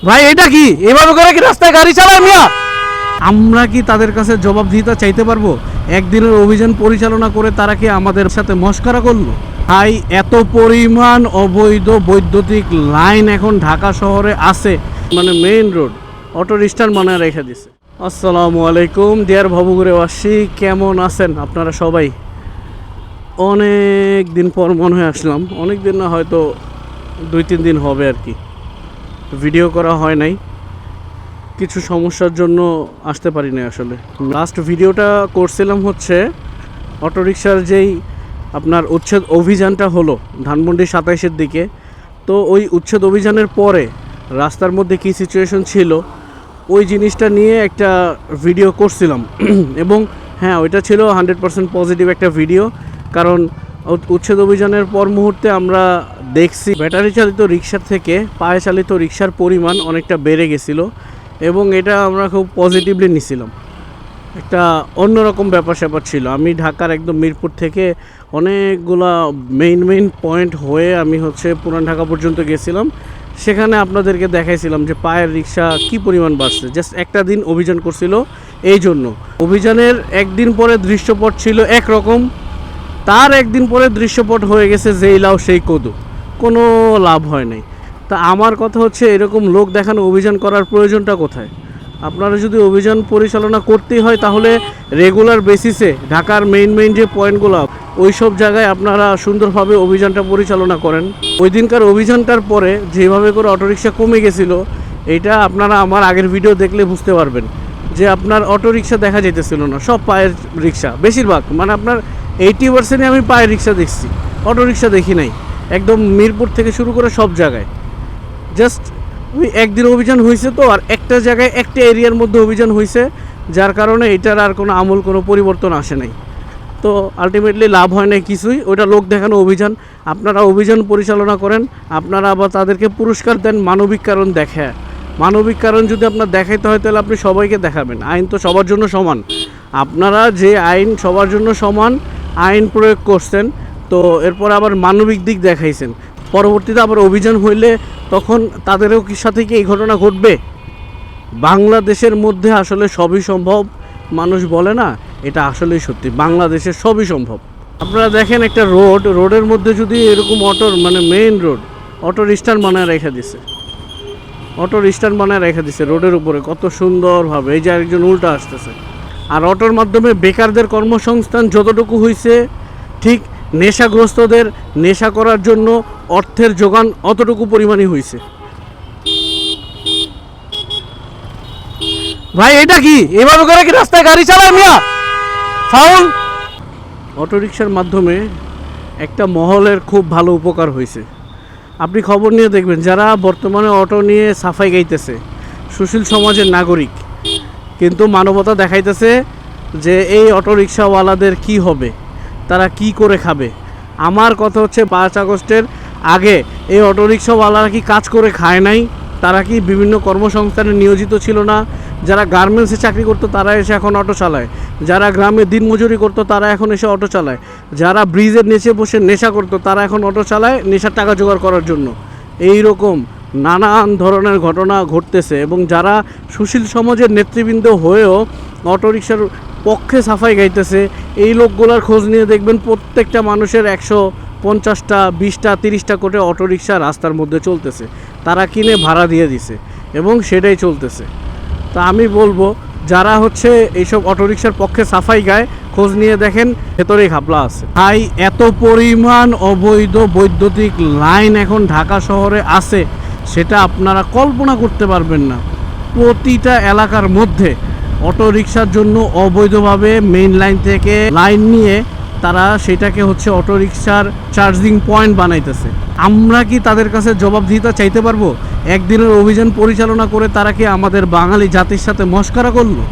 ভাই এটা কি এভাবে করে কি রাস্তায় গাড়ি চালায় মিয়া? আমরা কি তাদের কাছে জবাবদিহিতা চাইতে পারবো? একদিনের অভিযান পরিচালনা করে তারা কি আমাদের সাথে মশকরা করলো? ভাই এত পরিমাণ অবৈধ বৈদ্যুতিক লাইন এখন ঢাকা শহরে আছে, মানে মেইন রোড অটো রিস্টার মানে রেখে দিছে। আসসালামু আলাইকুম ডিয়ার ভবঘুরেবাসী, কেমন আছেন আপনারা সবাই? অনেক দিন পর মনে হয়ে আসলাম, অনেক দিন না হয়তো 2-3 দিন হবে আর কি, ভিডিও করা হয় নাই, কিছু সমস্যার জন্য আসতে পারি না। আসলে লাস্ট ভিডিওটা করছিলাম হচ্ছে অটোরিকশার যেই আপনার উচ্ছেদ অভিযানটা হলো ধানমন্ডি 27-এর দিকে। তো ওই উচ্ছেদ অভিযানের পরে রাস্তার মধ্যে কী সিচুয়েশন ছিল ওই জিনিসটা নিয়ে একটা ভিডিও করছিলাম এবং হ্যাঁ, ওইটা ছিল 100% পজিটিভ একটা ভিডিও। কারণ উচ্ছেদ অভিযানের পর মুহূর্তে আমরা দেখছি ব্যাটারি চালিত রিক্সার থেকে পায়ে চালিত রিক্সার পরিমাণ অনেকটা বেড়ে গেছিলো এবং এটা আমরা খুব পজিটিভলি নিছিলাম। একটা অন্যরকম ব্যাপার স্যাপার ছিল। আমি ঢাকার একদম মিরপুর থেকে অনেকগুলা মেইন পয়েন্ট হয়ে আমি হচ্ছে পুরান ঢাকা পর্যন্ত গেছিলাম। সেখানে আপনাদেরকে দেখাইছিলাম যে পায়ের রিক্সা কী পরিমাণ বাড়ছে। জাস্ট একটা দিন অভিযান করছিল, এই জন্য অভিযানের একদিন পরে দৃশ্যপট ছিল একরকম, তার একদিন পরে দৃশ্যপট হয়ে গেছে যেই লাউ সেই কদু, কোনো লাভ হয় নাই। তা আমার কথা হচ্ছে এরকম লোক দেখানো অভিযান করার প্রয়োজনটা কোথায়? আপনারা যদি অভিযান পরিচালনা করতেই হয় তাহলে রেগুলার বেসিসে ঢাকার মেইন যে পয়েন্টগুলো ওই সব জায়গায় আপনারা সুন্দরভাবে অভিযানটা পরিচালনা করেন। ওই দিনকার অভিযানটার পরে যেভাবে করে অটোরিকশা কমে গেছিলো, এইটা আপনারা আমার আগের ভিডিও দেখলে বুঝতে পারবেন যে আপনার অটোরিকশা দেখা যেতেছিল না, সব পায়ের রিক্সা বেশিরভাগ, মানে আপনার 80%-ই আমি পায়ের রিক্সা দেখছি, অটোরিকশা দেখি নাই। একদম মিরপুর থেকে শুরু করে সব জায়গায় জাস্ট ওই একদিন অভিযান হয়েছে, তো আর একটা জায়গায় একটা এরিয়ার মধ্যে অভিযান হয়েছে, যার কারণে এটার আর কোনো আমূল কোনো পরিবর্তন আসে নাই। তো আলটিমেটলি লাভ হয় না কিছুই, ওইটা লোক দেখানো অভিযান। আপনারা অভিযান পরিচালনা করেন, আপনারা আবার তাদেরকে পুরস্কার দেন মানবিক কারণ দেখে। মানবিক কারণ যদি আপনার দেখাইতে হয় তাহলে আপনি সবাইকে দেখাবেন। আইন তো সবার জন্য সমান, আপনারা যে আইন সবার জন্য সমান আইন প্রয়োগ করছেন, তো এরপর আবার মানবিক দিক দেখাইছেন। পরবর্তীতে আবার অভিযান হইলে তখন তাদেরও কি সাথে কি এই ঘটনা ঘটবে? বাংলাদেশের মধ্যে আসলে সবই সম্ভব, মানুষ বলে না, এটা আসলেই সত্যি, বাংলাদেশের সবই সম্ভব। আপনারা দেখেন একটা রোডের মধ্যে যদি এরকম মানে মেইন রোড অটো রিস্টার বানায় রেখে দিছে, রোডের উপরে কত সুন্দরভাবে। এই যে আরেকজন উল্টা আসতেছে। আর অটোর মাধ্যমে বেকারদের কর্মসংস্থান যতটুকু হয়েছে, ঠিক নেশাগ্রস্তদের নেশা করার জন্য অর্থের যোগান অতটুকু পরিমাণই হয়েছে। ভাই এটা কি এভাবে করে কি রাস্তায় গাড়ি চালায় মিয়া? ফাউল। অটোরিকশার মাধ্যমে একটা মহলের খুব ভালো উপকার হয়েছে। আপনি খবর নিয়ে দেখবেন, যারা বর্তমানে অটো নিয়ে সাফাই গাইতেছে সুশীল সমাজের নাগরিক, কিন্তু মানবতা দেখাইতেছে যে এই অটোরিকশাওয়ালাদের কি হবে, তারা কি করে খাবে। আমার কথা হচ্ছে 5 আগস্টের আগে এই অটোরিকশাওয়ালারা কি কাজ করে খায় নাই? তারা কি বিভিন্ন কর্মসংস্থানে নিয়োজিত ছিল না? যারা গার্মেন্টসে চাকরি করতো তারা এসে এখন অটো চালায়, যারা গ্রামে দিনমজুরি করতো তারা এখন এসে অটো চালায়, যারা ব্রিজের নিচে বসে নেশা করতো তারা এখন অটো চালায় নেশার টাকা জোগাড় করার জন্য। এই রকম নানান ধরনের ঘটনা ঘটতেছে এবং যারা সুশীল সমাজের নেতৃবৃন্দ হয়েও অটোরিকশার পক্ষে সাফাই গাইতেছে, এই লোকগুলোর খোঁজ নিয়ে দেখবেন প্রত্যেকটা মানুষের 150টা 20টা 30টা করে অটোরিকশা রাস্তার মধ্যে চলতেছে, তারা কিনে ভাড়া দিয়ে দিছে এবং সেটাই চলতেছে। তা আমি বলবো যারা হচ্ছে এইসব অটোরিকশার পক্ষে সাফাই গায়, খোঁজ নিয়ে দেখেন ভেতরেই ঘাপলা আছে। ভাই এত পরিমাণ অবৈধ বৈদ্যুতিক লাইন এখন ঢাকা শহরে আছে, সেটা আপনারা কল্পনা করতে পারবেন না। প্রতিটা এলাকার মধ্যে অটোরিকশার জন্য অবৈধভাবে মেইন লাইন থেকে লাইন নিয়ে তারা সেটাকে হচ্ছে অটোরিকশার চার্জিং পয়েন্ট বানাইতেছে। আমরা কি তাদের কাছে জবাবদিহিতা চাইতে পারবো? একদিনের অভিযান পরিচালনা করে তারা কি আমাদের বাঙালি জাতির সাথে মশকরা করলো,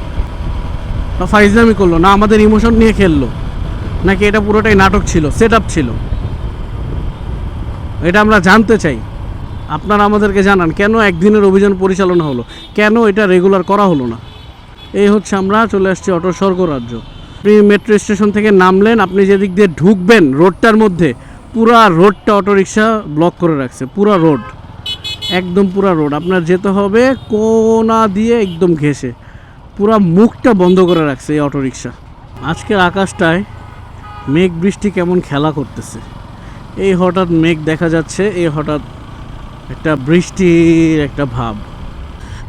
না ফাইজলামি করলো, না আমাদের ইমোশন নিয়ে খেললো, নাকি এটা পুরোটাই নাটক ছিল, সেট আপ ছিল? এটা আমরা জানতে চাই। আপনারা আমাদেরকে জানান কেন একদিনের অভিযান পরিচালনা হলো, কেন এটা রেগুলার করা হলো না? এই হচ্ছে আমরা চলে আসছি অটো স্বর্গরাজ্য। আপনি মেট্রো স্টেশন থেকে নামলেন, আপনি যেদিক দিয়ে ঢুকবেন রোডটার মধ্যে, পুরা রোডটা অটোরিকশা ব্লক করে রাখছে, পুরা রোড একদম পুরা রোড আপনার যেতে হবে কোনা দিয়ে একদম ঘেঁষে, পুরা মুখটা বন্ধ করে রাখছে এই অটোরিকশা। আজকের আকাশটায় মেঘ বৃষ্টি কেমন খেলা করতেছে, এই হঠাৎ মেঘ দেখা যাচ্ছে, এই হঠাৎ একটা বৃষ্টির একটা ভাব।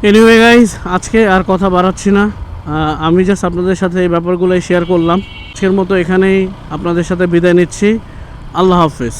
এনিওয়ে গাইজ, আজকে আর কথা বাড়াচ্ছি না, আমি জাস্ট আপনাদের সাথে এই ব্যাপারগুলোই শেয়ার করলাম। আজকের মতো এখানেই আপনাদের সাথে বিদায় নিচ্ছি। আল্লাহ হাফেজ।